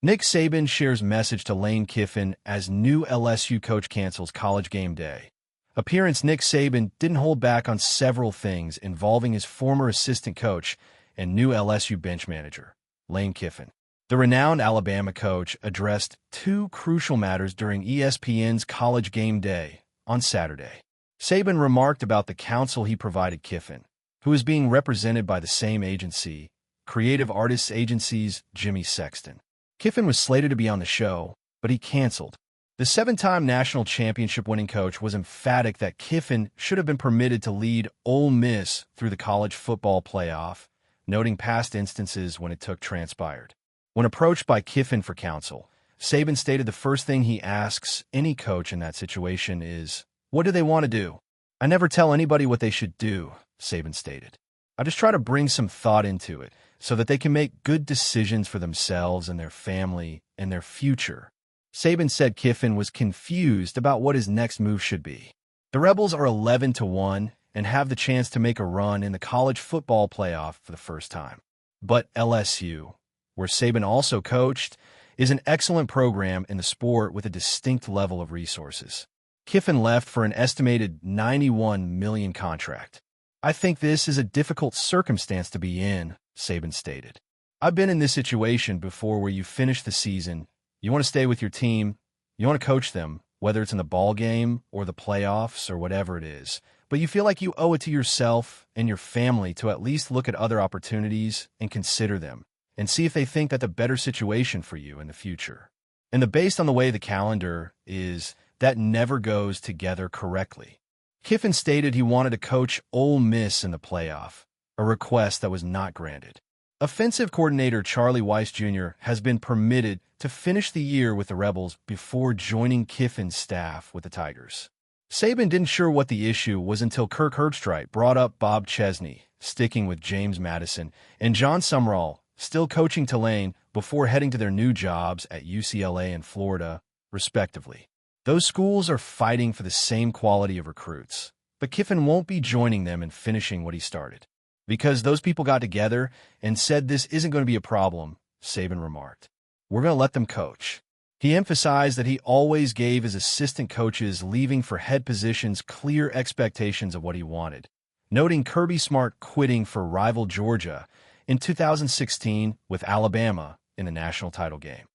Nick Saban shares message to Lane Kiffin as new LSU coach cancels college game day. Appearance. Nick Saban didn't hold back on several things involving his former assistant coach and new LSU bench manager, Lane Kiffin. The renowned Alabama coach addressed two crucial matters during ESPN's College Game Day on Saturday. Saban remarked about the counsel he provided Kiffin, who is being represented by the same agency, Creative Artists Agency's Jimmy Sexton. Kiffin was slated to be on the show, but he canceled. The seven-time national championship-winning coach was emphatic that Kiffin should have been permitted to lead Ole Miss through the college football playoff, noting past instances when it took transpired. When approached by Kiffin for counsel, Saban stated the first thing he asks any coach in that situation is, "What do they want to do?" "I never tell anybody what they should do," Saban stated. "I just try to bring some thought into it so that they can make good decisions for themselves and their family and their future." Saban said Kiffin was confused about what his next move should be. The Rebels are 11-1 and have the chance to make a run in the college football playoff for the first time. But LSU, where Saban also coached, is an excellent program in the sport with a distinct level of resources. Kiffin left for an estimated $91 million contract. "I think this is a difficult circumstance to be in," Saban stated. "I've been in this situation before where you finish the season, you want to stay with your team, you want to coach them, whether it's in the ball game or the playoffs or whatever it is, but you feel like you owe it to yourself and your family to at least look at other opportunities and consider them and see if they think that's a better situation for you in the future. And based on the way the calendar is, that never goes together correctly." Kiffin stated he wanted to coach Ole Miss in the playoff, a request that was not granted. Offensive coordinator Charlie Weiss Jr. has been permitted to finish the year with the Rebels before joining Kiffin's staff with the Tigers. Saban didn't sure what the issue was until Kirk Herbstreit brought up Bob Chesney, sticking with James Madison, and John Sumrall, still coaching Tulane, before heading to their new jobs at UCLA and Florida, respectively. Those schools are fighting for the same quality of recruits, but Kiffin won't be joining them in finishing what he started. "Because those people got together and said this isn't going to be a problem," Saban remarked. "We're going to let them coach." He emphasized that he always gave his assistant coaches leaving for head positions clear expectations of what he wanted, noting Kirby Smart quitting for rival Georgia in 2016 with Alabama in the national title game.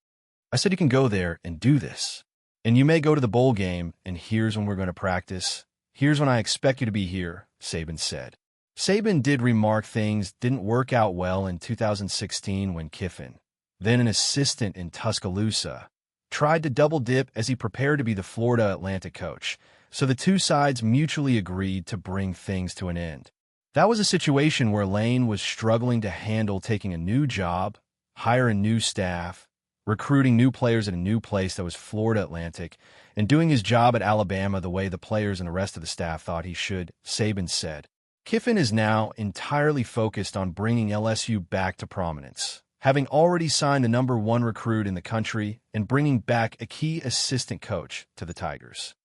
"I said you can go there and do this. And you may go to the bowl game, and here's when we're going to practice. Here's when I expect you to be here," Saban said. Saban did remark things didn't work out well in 2016 when Kiffin, then an assistant in Tuscaloosa, tried to double-dip as he prepared to be the Florida Atlantic coach, so the two sides mutually agreed to bring things to an end. That was a situation where Lane was struggling to handle taking a new job, hiring new staff, recruiting new players at a new place that was Florida Atlantic, and doing his job at Alabama the way the players and the rest of the staff thought he should, Saban said. Kiffin is now entirely focused on bringing LSU back to prominence, having already signed the #1 recruit in the country and bringing back a key assistant coach to the Tigers.